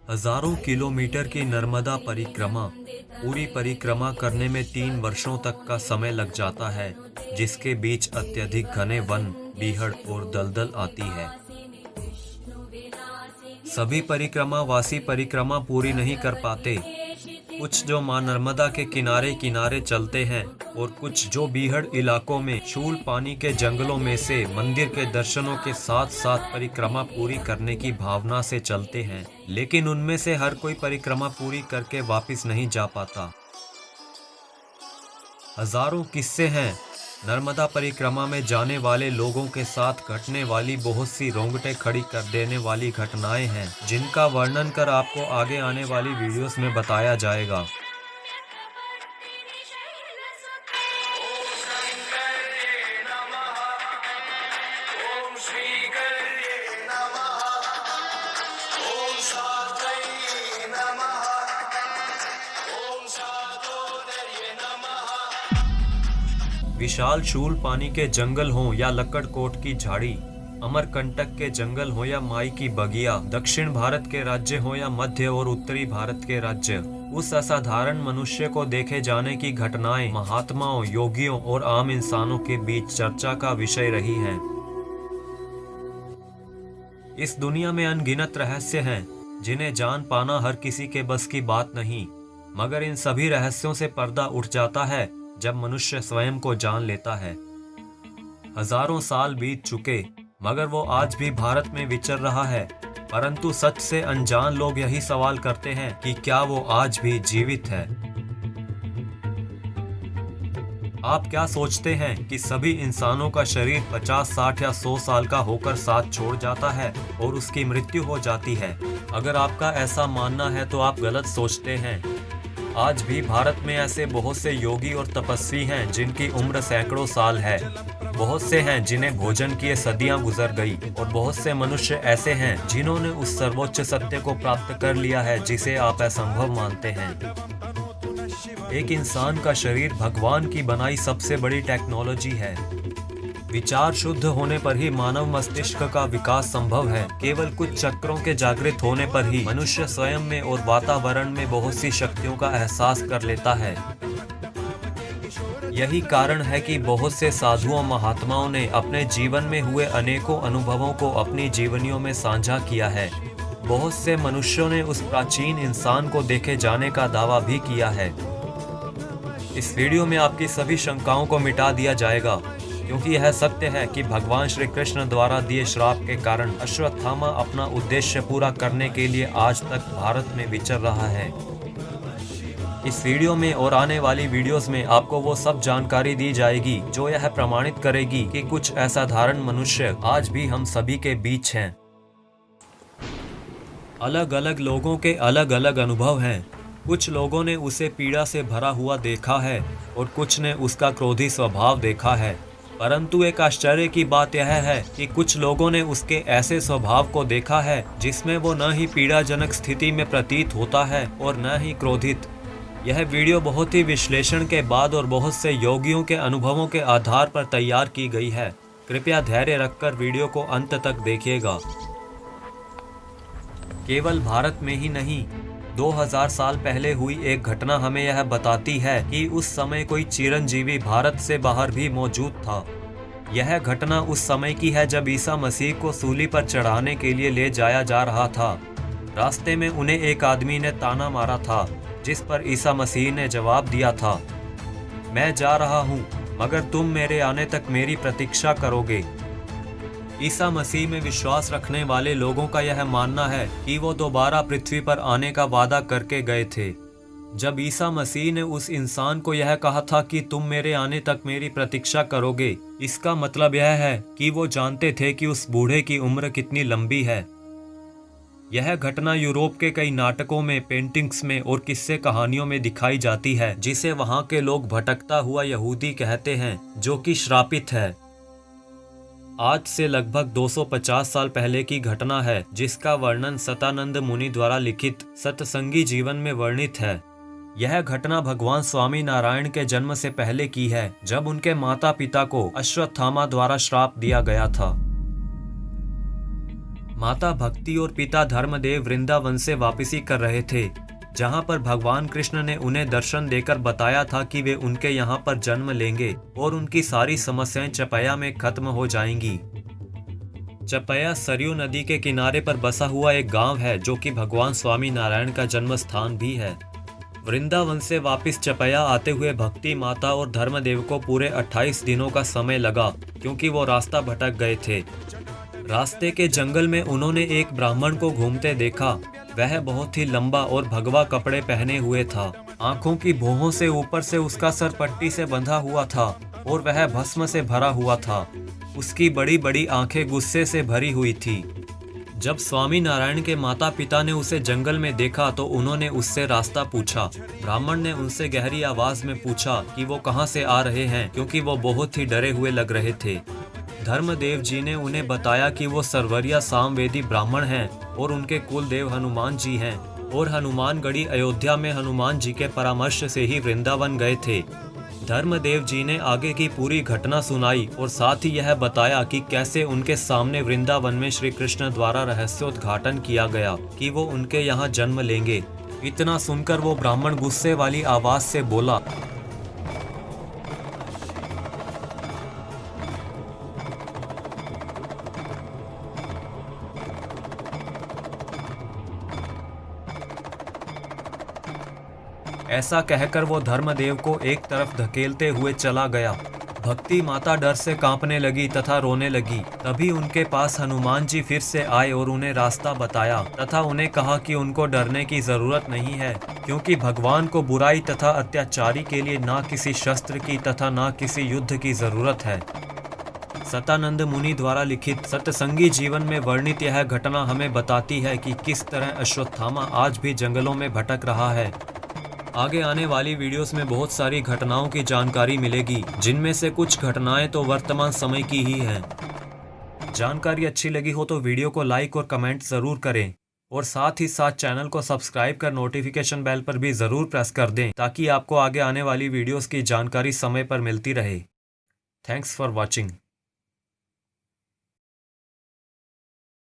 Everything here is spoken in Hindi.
हजारों किलोमीटर की नर्मदा परिक्रमा पूरी परिक्रमा करने में 3 वर्षों तक का समय लग जाता है, जिसके बीच अत्यधिक घने वन, बीहड़ और दलदल आती है। सभी परिक्रमा वासी परिक्रमा पूरी नहीं कर पाते। कुछ जो मां नर्मदा के किनारे किनारे चलते हैं और कुछ जो बीहड़ इलाकों में शूल पानी के जंगलों में से मंदिर के दर्शनों के साथ साथ परिक्रमा पूरी करने की भावना से चलते हैं, लेकिन उनमें से हर कोई परिक्रमा पूरी करके वापस नहीं जा पाता। हजारों किस्से हैं नर्मदा परिक्रमा में जाने वाले लोगों के साथ घटने वाली। बहुत सी रोंगटे खड़ी कर देने वाली घटनाएं हैं, जिनका वर्णन कर आपको आगे आने वाली वीडियोस में बताया जाएगा। विशाल शूल पानी के जंगल हों या लक्कड़कोट की झाड़ी, अमरकंटक के जंगल हो या माई की बगिया, दक्षिण भारत के राज्य हो या मध्य और उत्तरी भारत के राज्य, उस असाधारण मनुष्य को देखे जाने की घटनाएं महात्माओं, योगियों और आम इंसानों के बीच चर्चा का विषय रही हैं। इस दुनिया में अनगिनत रहस्य हैं, जिन्हें जान पाना हर किसी के बस की बात नहीं, मगर इन सभी रहस्यों से पर्दा उठ जाता है जब मनुष्य स्वयं को जान लेता है। हजारों साल बीत चुके, मगर वो आज भी भारत में विचर रहा है। परंतु सच से अनजान लोग यही सवाल करते हैं कि क्या वो आज भी जीवित है। आप क्या सोचते हैं कि सभी इंसानों का शरीर 50, 60 या 100 साल का होकर साथ छोड़ जाता है और उसकी मृत्यु हो जाती है? अगर आपका ऐसा मानना है तो आप गलत सोचते हैं। आज भी भारत में ऐसे बहुत से योगी और तपस्वी हैं जिनकी उम्र सैकड़ों साल है। बहुत से हैं जिन्हें भोजन किए सदियां गुजर गई, और बहुत से मनुष्य ऐसे हैं जिन्होंने उस सर्वोच्च सत्य को प्राप्त कर लिया है जिसे आप असंभव मानते हैं। एक इंसान का शरीर भगवान की बनाई सबसे बड़ी टेक्नोलॉजी है। विचार शुद्ध होने पर ही मानव मस्तिष्क का विकास संभव है। केवल कुछ चक्रों के जागृत होने पर ही मनुष्य स्वयं में और वातावरण में बहुत सी शक्तियों का एहसास कर लेता है। यही कारण है कि बहुत से साधुओं महात्माओं ने अपने जीवन में हुए अनेकों अनुभवों को अपनी जीवनियों में साझा किया है। बहुत से मनुष्यों ने उस प्राचीन इंसान को देखे जाने का दावा भी किया है। इस वीडियो में आपकी सभी शंकाओं को मिटा दिया जाएगा, क्योंकि यह सत्य है कि भगवान श्री कृष्ण द्वारा दिए श्राप के कारण अश्वत्थामा अपना उद्देश्य पूरा करने के लिए आज तक भारत में विचर रहा है। इस वीडियो में और आने वाली वीडियोस में आपको वो सब जानकारी दी जाएगी जो यह प्रमाणित करेगी कि कुछ असाधारण मनुष्य आज भी हम सभी के बीच हैं। अलग अलग लोगों के अलग अलग अनुभव हैं। कुछ लोगों ने उसे पीड़ा से भरा हुआ देखा है और कुछ ने उसका क्रोधी स्वभाव देखा है। परंतु एक आश्चर्य की बात यह है कि कुछ लोगों ने उसके ऐसे स्वभाव को देखा है जिसमें वो न ही पीड़ाजनक स्थिति में प्रतीत होता है और न ही क्रोधित। यह वीडियो बहुत ही विश्लेषण के बाद और बहुत से योगियों के अनुभवों के आधार पर तैयार की गई है। कृपया धैर्य रखकर वीडियो को अंत तक देखिएगा। केवल भारत में ही नहीं, 2000 साल पहले हुई एक घटना हमें यह बताती है कि उस समय कोई चिरंजीवी भारत से बाहर भी मौजूद था। यह घटना उस समय की है जब ईसा मसीह को सूली पर चढ़ाने के लिए ले जाया जा रहा था। रास्ते में उन्हें एक आदमी ने ताना मारा था, जिस पर ईसा मसीह ने जवाब दिया था, मैं जा रहा हूँ, मगर तुम मेरे आने तक मेरी प्रतीक्षा करोगे। ईसा मसीह में विश्वास रखने वाले लोगों का यह मानना है कि वो दोबारा पृथ्वी पर आने का वादा करके गए थे। जब ईसा मसीह ने उस इंसान को यह कहा था कि तुम मेरे आने तक मेरी प्रतीक्षा करोगे, इसका मतलब यह है कि वो जानते थे कि उस बूढ़े की उम्र कितनी लंबी है। यह घटना यूरोप के कई नाटकों में, पेंटिंग्स में और किस्से कहानियों में दिखाई जाती है, जिसे वहाँ के लोग भटकता हुआ यहूदी कहते हैं, जो कि श्रापित है। आज से लगभग 250 साल पहले की घटना है, जिसका वर्णन सतानंद मुनि द्वारा लिखित सत्संगी जीवन में वर्णित है। यह घटना भगवान स्वामी नारायण के जन्म से पहले की है, जब उनके माता पिता को अश्वत्थामा द्वारा श्राप दिया गया था। माता भक्ति और पिता धर्मदेव वृंदावन से वापसी कर रहे थे, जहां पर भगवान कृष्ण ने उन्हें दर्शन देकर बताया था कि वे उनके यहाँ पर जन्म लेंगे और उनकी सारी समस्याएं चपैया में खत्म हो जाएंगी। चपैया सरयू नदी के किनारे पर बसा हुआ एक गांव है, जो कि भगवान स्वामी नारायण का जन्म स्थान भी है। वृंदावन से वापस चपैया आते हुए भक्ति माता और धर्मदेव को पूरे 28 दिनों का समय लगा, क्योंकि वो रास्ता भटक गए थे। रास्ते के जंगल में उन्होंने एक ब्राह्मण को घूमते देखा। वह बहुत ही लंबा और भगवा कपड़े पहने हुए था। आंखों की भौहों से ऊपर से उसका सर पट्टी से बंधा हुआ था और वह भस्म से भरा हुआ था। उसकी बड़ी बड़ी आंखें गुस्से से भरी हुई थी। जब स्वामी नारायण के माता पिता ने उसे जंगल में देखा तो उन्होंने उससे रास्ता पूछा। ब्राह्मण ने उनसे गहरी आवाज में पूछा कि वो कहाँ से आ रहे हैं, क्योंकि वो बहुत ही डरे हुए लग रहे थे। धर्मदेव जी ने उन्हें बताया कि वो सरवरिया सामवेदी ब्राह्मण हैं और उनके कुल देव हनुमान जी हैं और हनुमानगढ़ी अयोध्या में हनुमान जी के परामर्श से ही वृंदावन गए थे। धर्मदेव जी ने आगे की पूरी घटना सुनाई और साथ ही यह बताया कि कैसे उनके सामने वृंदावन में श्री कृष्ण द्वारा रहस्योद्घाटन किया गया कि वो उनके यहाँ जन्म लेंगे। इतना सुनकर वो ब्राह्मण गुस्से वाली आवाज से बोला, ऐसा कहकर वो धर्मदेव को एक तरफ धकेलते हुए चला गया। भक्ति माता डर से कांपने लगी तथा रोने लगी। तभी उनके पास हनुमान जी फिर से आए और उन्हें रास्ता बताया तथा उन्हें कहा कि उनको डरने की जरूरत नहीं है, क्योंकि भगवान को बुराई तथा अत्याचारी के लिए ना किसी शस्त्र की तथा ना किसी युद्ध की जरूरत है। सतानंद मुनि द्वारा लिखित सत्संगी जीवन में वर्णित यह घटना हमें बताती है कि किस तरह अश्वत्थामा आज भी जंगलों में भटक रहा है। आगे आने वाली वीडियोस में बहुत सारी घटनाओं की जानकारी मिलेगी, जिनमें से कुछ घटनाएं तो वर्तमान समय की ही हैं। जानकारी अच्छी लगी हो तो वीडियो को लाइक और कमेंट ज़रूर करें और साथ ही साथ चैनल को सब्सक्राइब कर नोटिफिकेशन बेल पर भी ज़रूर प्रेस कर दें, ताकि आपको आगे आने वाली वीडियोस की जानकारी समय पर मिलती रहे। Thanks for watching.